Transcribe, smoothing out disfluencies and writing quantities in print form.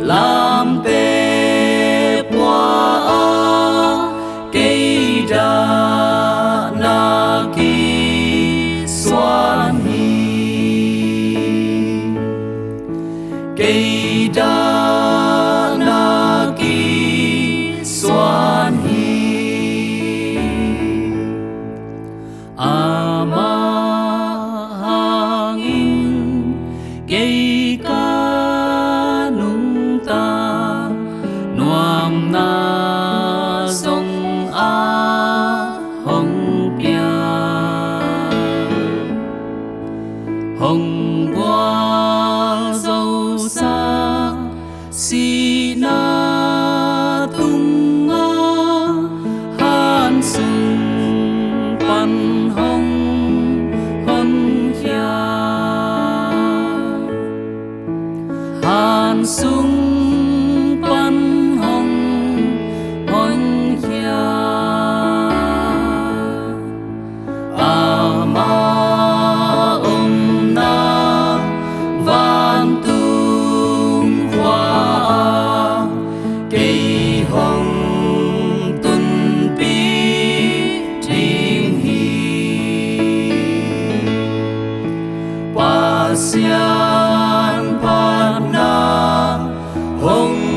làm bê qua cây đa na kỳ xoan hi cây đa na kỳ xoan hi ama hangin cây ca nung ta nuam na sông a hồng pia hồng qua dâu xa si na tung a han sung pan hồng hon khia han sung pan hồng hon khia ama na van tung khoa cây hồng tuân bi trình hi pasian pan na hồng